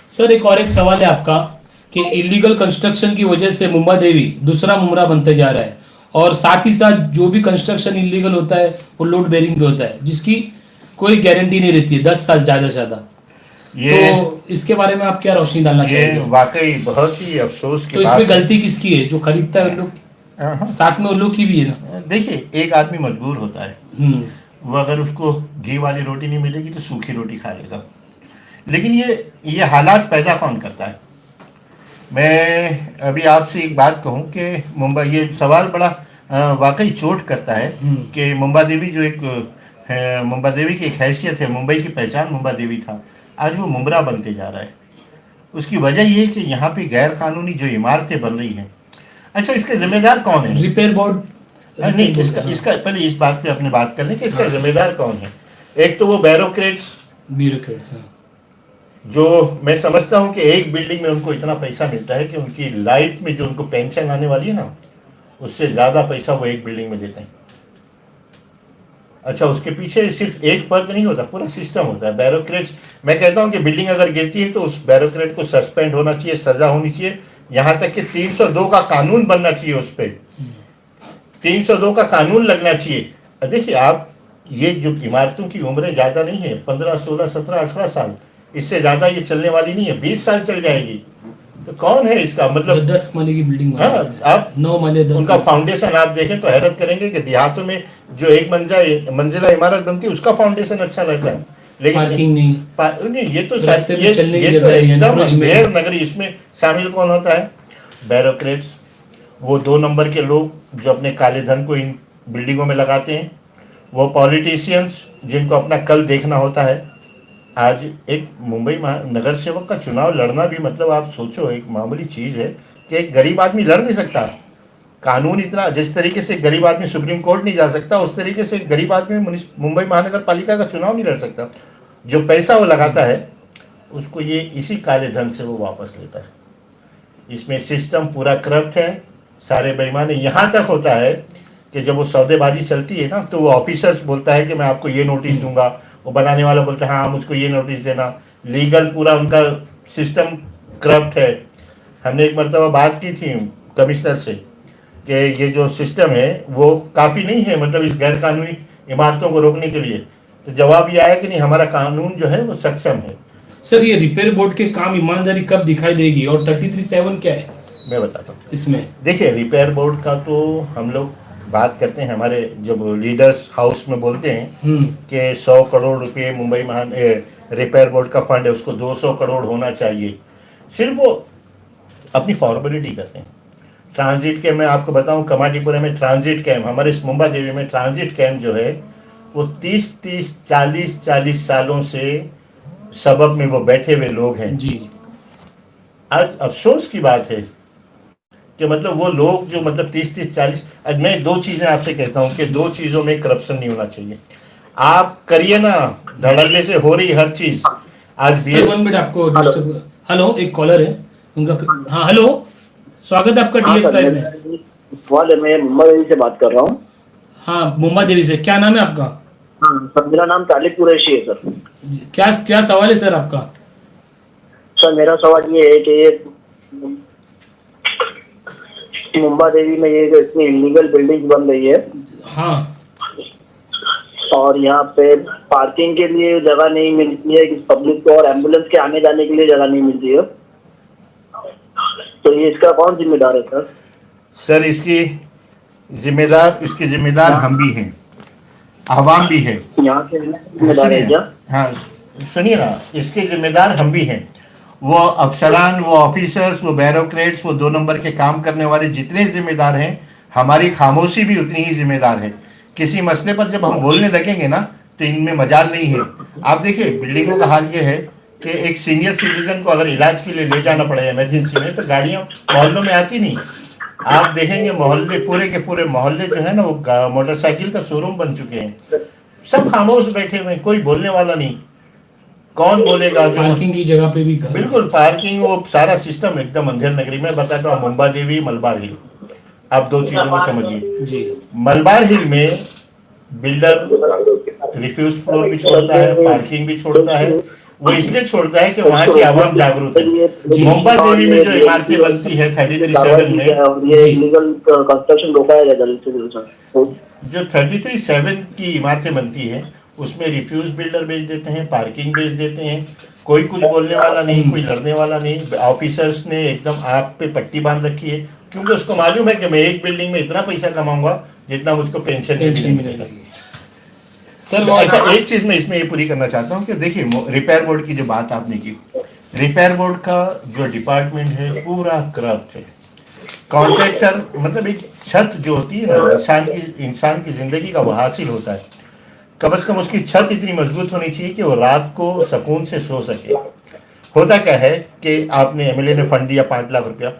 Sir एक और एक सवाल है आपका कि इलीगल कंस्ट्रक्शन की वजह से मुंबा देवी दूसरा मुमरा बनते जा रहा है, और साथ ही साथ जो भी कंस्ट्रक्शन इलीगल होता है वो लोड बेरिंग पे होता है, जिसकी कोई गारंटी नहीं रहती है, 10 साल ज़्यादा से ज़्यादा। ये तो इसके बारे में आप क्या रोशनी डालना ये चाहेंगे? वाकई बहुत ही अफसोस की तो बात इसमें है। गलती किसकी है? जो खरीदता है उन लोग, हाँ, साथ में उन लोग की भी है ना। देखिए एक आदमी मजबूर होता है, हम्म। वो अगर उसको घी वाली रोटी नहीं मिलेगी तो सूखी रोटी खा लेगा। लेकिन ये हालात पैदा कौन करता है? मैं अभी आपसे एक बात कहूं कि मुंबई, ये सवाल बड़ा वाकई चोट करता है कि मुंबा देवी जो एक है, मुंबा देवी की एक हैसियत है, मुंबई की पहचान मुंबा देवी था, आज वो मुमरा बनते जा रहा है। उसकी वजह ये है कि यहाँ पे गैर कानूनी जो इमारतें बन रही हैं। अच्छा, इसके जिम्मेदार कौन है? Repair board. नहीं, इसका पहले इस बात पे अपने बात कर लें कि इसका जिम्मेदार कौन है। एक तो वो ब्यूरोक्रेट्स। जो मैं समझता हूँ कि एक बिल्डिंग में उनको इतना पैसा मिलता है कि उनकी लाइफ में जो उनको पेंशन आने वाली है ना, उससे ज़्यादा पैसा वो एक बिल्डिंग में देते हैं। अच्छा, उसके पीछे सिर्फ एक फर्क नहीं होता, पूरा सिस्टम होता है। बैरोक्रेट्स, मैं कहता हूँ कि बिल्डिंग अगर गिरती है तो उस बैरोक्रेट को सस्पेंड होना चाहिए, सजा होनी चाहिए, यहाँ तक कि 302 का कानून बनना चाहिए, उस पर 302 का कानून लगना चाहिए। देखिए आप, ये जो इमारतों की उम्रें ज़्यादा नहीं है, 15, 16, 17, 18 साल, इससे ज़्यादा ये चलने वाली नहीं है, 20 साल चल जाएगी। तो कौन है इसका मतलब? 10 माले की बिल्डिंग। हाँ, आप 9 माले 10। उनका फाउंडेशन आप देखें तो हैरत करेंगे कि देहातों में जो एक मंजिला इमारत बनती है उसका फाउंडेशन अच्छा लगता है, लेकिन पार्किंग नहीं, ये तो रास्ते में चलने की ये तो जगह नहीं है, एकदम एनक्रोचमेंट। गैर नगरी। इसमें शामिल कौन होता है? बैरोक्रेट्स, वो 2 नंबर के लोग जो अपने काले धन को इन बिल्डिंगों में लगाते हैं, वो पॉलिटिशियंस जिनको अपना कल देखना होता है। आज एक मुंबई नगर सेवक का चुनाव लड़ना भी, मतलब आप सोचो, एक मामूली चीज़ है कि एक गरीब आदमी लड़ नहीं सकता। कानून इतना, जिस तरीके से गरीब आदमी सुप्रीम कोर्ट नहीं जा सकता, उस तरीके से गरीब आदमी मुंबई महानगर पालिका का चुनाव नहीं लड़ सकता। जो पैसा वो लगाता है उसको ये इसी काले धन से वो वापस लेता है। इसमें सिस्टम पूरा करप्ट है, सारे बेईमान। यहाँ तक होता है कि जब वो सौदेबाजी चलती है ना, तो वो ऑफिसर्स बोलता है कि मैं आपको ये नोटिस दूंगा, वो बनाने वाला बोलता है हाँ मुझको ये नोटिस देना। लीगल पूरा उनका सिस्टम करप्ट है। हमने एक मरतबा बात की थी कमिश्नर से कि ये जो सिस्टम है वो काफ़ी नहीं है, मतलब इस गैर कानूनी इमारतों को रोकने के लिए। तो जवाब ये आया कि नहीं, हमारा कानून जो है वो सक्षम है। सर ये रिपेयर बोर्ड के काम ईमानदारी कब दिखाई देगी, और 33(7) क्या है मैं बताता हूँ इसमें? देखिए, रिपेयर बोर्ड का तो हम लोग बात करते हैं, हमारे जब लीडर्स हाउस में बोलते हैं कि 100 करोड़ रुपए मुंबई रिपेयर बोर्ड का फंड है, उसको 200 करोड़ होना चाहिए। सिर्फ वो अपनी फॉर्मेलिटी करते हैं। ट्रांजिट कैम्प, मैं आपको बताऊं, कमाटीपुरा में ट्रांजिट कैम्प, हमारे इस मुंबा देवी में ट्रांजिट कैम्प जो है वो 30-30, 40-40 सालों से सबब में वो बैठे हुए लोग हैं जी। आज अफसोस की बात है कि मतलब वो लोग जो मतलब 30-30, 40, आज मैं 2 चीज़ें आपसे कहता हूँ कि 2 चीज़ों में करप्शन नहीं होना चाहिए। आप करिए ना, धड़ल्ले से हो रही हर चीज़। आज भी 1 मिनट आपको डिस्टर्ब। हेलो, एक कॉलर है उनका। हाँ हेलो, स्वागत है आपका डीएक्स लाइव में। मैं मुंबा देवी से बात कर रहा हूँ। हाँ, मुंबा देवी से। क्या नाम है आपका? हाँ सर, मेरा नाम तालिब कुरैशी है सर। क्या क्या सवाल है सर आपका? सर मेरा सवाल ये है कि ये मुंबा देवी में ये इतनी इलीगल बिल्डिंग बन रही है, हाँ, और यहाँ पे पार्किंग के लिए जगह नहीं मिलती है कि पब्लिक को, और एम्बुलेंस के आने जाने के लिए जगह नहीं मिलती है, तो ये इसका कौन जिम्मेदार है सर? सर इसके जिम्मेदार हम भी हैं, आवाम भी है। यहाँ के जिम्मेदार है क्या? हाँ सुनिए ना, इसके जिम्मेदार हम भी हैं। वो अफसरान, वो ऑफिसर्स, वो बैरोक्रेट्स, वो 2 नंबर के काम करने वाले जितने जिम्मेदार हैं, हमारी खामोशी भी उतनी ही जिम्मेदार है। किसी मसले पर जब हम बोलने लगेंगे ना तो इनमें मजाल नहीं है। आप देखिए, बिल्डिंगों का हाल ये है कि एक सीनियर सिटीजन को अगर इलाज के लिए ले जाना पड़े इमरजेंसी में, तो गाड़ियाँ मोहल्लों में आती नहीं। आप देखेंगे मोहल्ले, पूरे के पूरे मोहल्ले जो है ना, वो मोटरसाइकिल का शोरूम बन चुके हैं। सब खामोश बैठे हुए हैं, कोई बोलने वाला नहीं। कौन बोलेगा? पार्किंग की जगह पे भी बिल्कुल पार्किंग, वो सारा सिस्टम एकदम अंधेर नगरी में। बताता हूँ, मुंबा देवी, मलबार हिल, आप 2 चीजों को समझिए जी। मलबार हिल में बिल्डर रिफ्यूज फ्लोर भी छोड़ता है, पार्किंग भी छोड़ता है, वो इसलिए छोड़ता है कि वहाँ की आवाम जागरूक है। मुंबा देवी में जो इमारतें बनती है 33/7 में, ये इलीगल कंस्ट्रक्शन रोका है जल्द से जल्द। जो 33/7 की इमारतें बनती हैं उसमें रिफ्यूज बिल्डर बेच देते हैं, पार्किंग बेच देते हैं, कोई कुछ बोलने वाला नहीं, कोई लड़ने वाला नहीं। ऑफिसर्स ने एकदम आप पे पट्टी बांध रखी है, क्योंकि उसको मालूम है कि मैं एक बिल्डिंग में इतना पैसा कमाऊंगा जितना मुझको पेंशन मिलेगा। सर अच्छा, एक चीज मैं इसमें ये पूरी करना चाहता हूँ कि देखिए, रिपेयर बोर्ड की जो बात आपने की, रिपेयर बोर्ड का जो डिपार्टमेंट है पूरा करप्ट है। कॉन्ट्रैक्टर मतलब एक छत जो होती है ना इंसान की जिंदगी का वो हासिल होता है, कम से कम उसकी छत इतनी मजबूत होनी चाहिए कि वो रात को सुकून से सो सके। होता क्या है कि आपने एमएलए ने फंड दिया 5 लाख रुपया,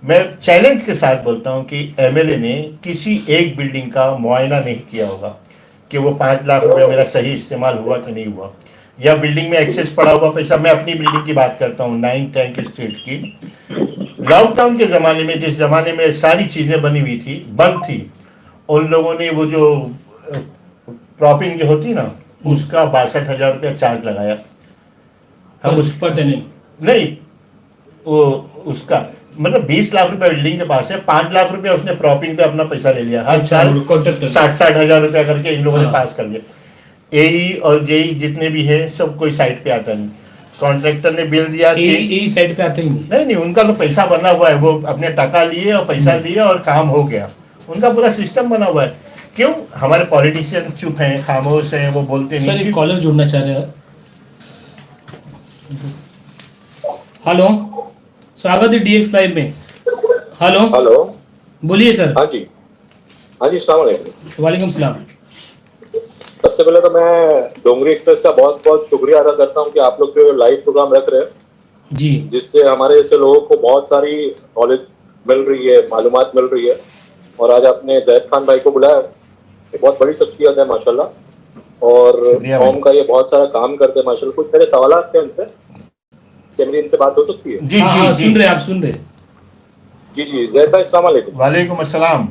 मैं चैलेंज के साथ बोलता हूं कि एमएलए ने किसी एक बिल्डिंग का मुआयना नहीं किया होगा कि वो 5 लाख रुपया मेरा सही इस्तेमाल हुआ कि नहीं हुआ, या बिल्डिंग में एक्सेस पड़ा हुआ पैसा। मैं अपनी बिल्डिंग की बात करता हूँ 9 टैंक स्ट्रीट की, लॉकडाउन के ज़माने में जिस ज़माने में सारी चीज़ें बनी हुई थी, बंद थी, उन लोगों ने वो जो प्रॉपिंग जो होती ना उसका 62,000 रुपया चार्ज लगाया। हम उस पर नहीं, वो उसका मतलब 20 लाख रुपया बिल्डिंग के पास है, 5 लाख रुपया उसने प्रॉपिंग पे अपना पैसा ले लिया। हर साल 60-60 हजार रुपया करके इन लोगों ने पास कर दिया। एई और जेई जितने भी है सब कोई साइट पे आता नहीं। कॉन्ट्रैक्टर ने बिल दिया कि एई साइट पे आते ही नहीं, उनका तो पैसा बना हुआ है, वो अपने टका लिए और पैसा दिए और काम हो गया, उनका पूरा सिस्टम बना हुआ है। क्यों हमारे पॉलिटिशियन चुप हैं, खामोश हैं, वो बोलते नहीं। सर एक कॉलर जुड़ना चाह रहे हैं। हेलो, स्वागत है डीएक्स लाइव में। हेलो, बोलिए सर। हाँ जी अस्सलाम वालेकुम। वालेकुम सलाम। सबसे पहले तो मैं डोंगरी एक्सप्रेस का बहुत बहुत शुक्रिया अदा करता हूँ कि आप लोग जो लाइव प्रोग्राम रख रहे हैं जी, जिससे हमारे जैसे लोगों को बहुत सारी नॉलेज मिल रही है, मालूमात मिल रही है। और आज आपने जैद खान भाई को बुलाया, ये बहुत बड़ी शख्सियत है माशाल्लाह, और कौम का ये बहुत सारा काम करते हैं माशाल्लाह। कुछ मेरे सवाल थे उनसे, क्या मेरी इनसे बात हो सकती है? जी जी जी, सुन रहे, आप सुन रहे। जी जैद भाई अस्सलाम वालेकुम। वालेकुम अस्सलाम।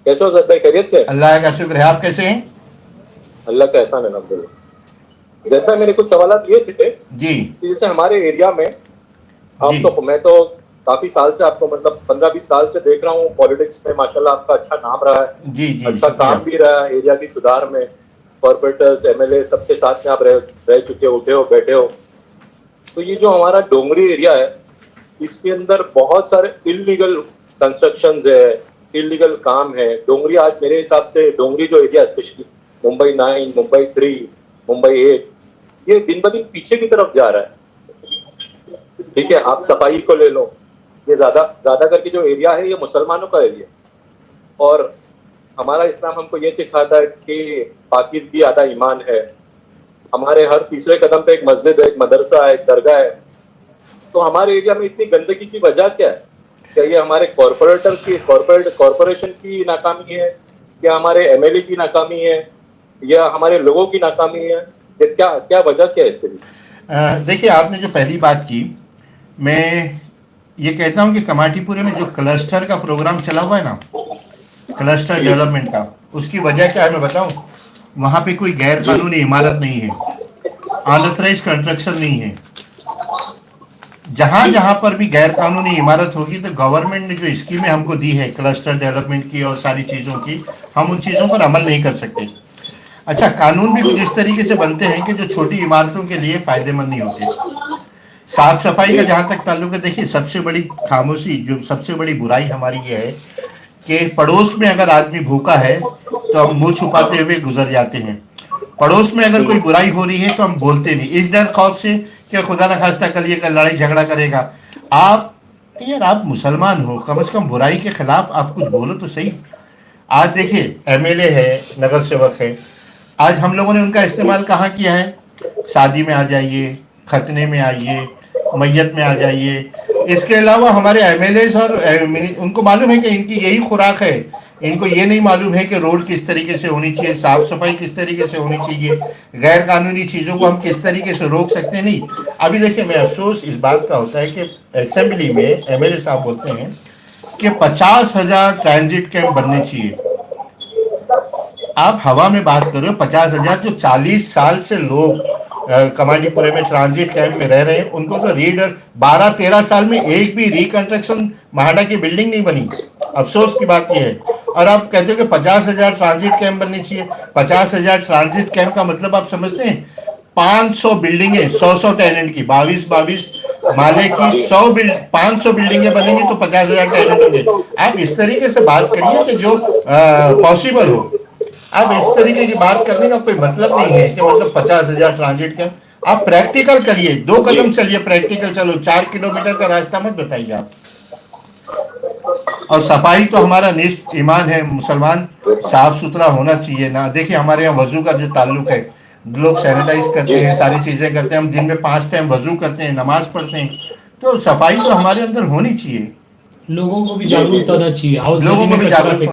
कैसे हो जैद भाई, खैरियत से? अल्लाह का शुक्र है, आप कैसे हैं? अल्लाह का एहसान है अल्हम्दुलिल्लाह। जैद भाई मेरे कुछ सवाल ये थे जी, जैसे हमारे एरिया में मैं तो काफी साल से आपको मतलब 15-20 साल से देख रहा हूँ पॉलिटिक्स में, माशाल्लाह आपका अच्छा नाम रहा है। जी जी, अच्छा काम भी रहा है एरिया की सुधार में। कॉर्पोरेटर्स, एमएलए सबके साथ में आप रह चुके हो, उठे हो, बैठे हो। तो ये जो हमारा डोंगरी एरिया है, इसके अंदर बहुत सारे इलीगल कंस्ट्रक्शंस है, इलीगल काम है। डोंगरी आज मेरे हिसाब से डोंगरी जो एरिया स्पेशली मुंबई 9, मुंबई 3, मुंबई 8, ये दिन ब दिन पीछे की तरफ जा रहा है। ठीक है, आप सफाई को ले लो, ये ज्यादा करके जो एरिया है ये मुसलमानों का एरिया, और हमारा इस्लाम हमको ये सिखाता है कि पाकिज़गी आधा ईमान है। हमारे हर तीसरे कदम पे एक मस्जिद है, एक मदरसा है, एक दरगाह है। तो हमारे एरिया में इतनी गंदगी की वजह क्या है? क्या ये हमारे कॉरपोरेशन की नाकामी है, क्या हमारे एमएलए की नाकामी है, या हमारे लोगों की नाकामी है? क्या वजह क्या है इसके लिए? देखिए, आपने जो पहली बात की, मैं ये कहता हूँ कि कमाटीपुरे में जो क्लस्टर का प्रोग्राम चला हुआ है ना, क्लस्टर डेवलपमेंट का, उसकी वजह क्या है मैं बताऊँ? वहाँ पे कोई गैर कानूनी इमारत नहीं है, अनऑथराइज्ड कंस्ट्रक्शन नहीं है। जहाँ जहाँ पर भी गैर कानूनी इमारत होगी तो गवर्नमेंट ने जो स्कीमें हमको दी है क्लस्टर डेवलपमेंट की और सारी चीज़ों की, हम उन चीज़ों पर अमल नहीं कर सकते। अच्छा, कानून भी कुछ इस तरीके से बनते हैं कि जो छोटी इमारतों के लिए फायदेमंद नहीं होते। साफ सफाई का जहाँ तक ताल्लुक है, देखिए सबसे बड़ी खामोशी, जो सबसे बड़ी बुराई हमारी ये है कि पड़ोस में अगर आदमी भूखा है तो हम मुंह छुपाते हुए गुजर जाते हैं। पड़ोस में अगर कोई बुराई हो रही है तो हम बोलते नहीं, इस डर खौफ से कि खुदा न खास्ता कल ये लड़ाई झगड़ा करेगा। आप यार, आप मुसलमान हो, कम से कम बुराई के खिलाफ आप कुछ बोलो तो सही। आज देखिए, एमएलए है, नगर सेवक है, आज हम लोगों ने उनका इस्तेमाल कहाँ किया है? शादी में आ जाइए, खतने में आइए, मैयत में आ जाइए। इसके अलावा हमारे एमएलए और उनको मालूम है कि इनकी यही खुराक है, इनको ये नहीं मालूम है कि रोड किस तरीके से होनी चाहिए, साफ सफाई किस तरीके से होनी चाहिए, गैर कानूनी चीज़ों को हम किस तरीके से रोक सकते हैं। नहीं, अभी देखिए, मैं अफसोस इस बात का होता है कि असेंबली में एमएलए साहब बोलते हैं कि 50,000 ट्रांजिट कैंप बनने चाहिए। आप हवा में बात करो, 50,000 जो 40 साल से लोग कमांडीपुरे में ट्रांजिट कैंप में रह रहे हैं, उनको तो 12-13 साल में एक भी रिकंस्ट्रक्शन महाडा की बिल्डिंग नहीं बनी। अफसोस की बात यह है। और आप कहते हो कि 50,000 ट्रांजिट कैंप बनने चाहिए। 50,000 ट्रांजिट कैंप का मतलब आप समझते हैं 500 बिल्डिंगें 100 टेनेंट की, 22 माले की 500 बिल्डिंगें बनेंगी तो 50,000 टेनेंट होंगे। आप इस तरीके से बात करिए कि जो पॉसिबल हो। आप इस तरीके की बात करने का कोई मतलब नहीं है कि मतलब 50,000 ट्रांजिट कैंप। आप प्रैक्टिकल करिए, 2 कदम चलिए, प्रैक्टिकल चलो। 4 किलोमीटर का रास्ता मत बताइए आप। और सफाई तो हमारा निस्फ ईमान है, मुसलमान साफ सुथरा होना चाहिए ना। देखिए हमारे यहाँ वजू का जो ताल्लुक है, लोग सैनिटाइज करते हैं, सारी चीजें करते हैं, हम दिन में 5 टाइम वजू करते हैं, नमाज पढ़ते हैं, तो सफाई तो हमारे अंदर होनी चाहिए। लोगों को भी जागरूक होना चाहिए। हाउस लोगों को भी जागरूक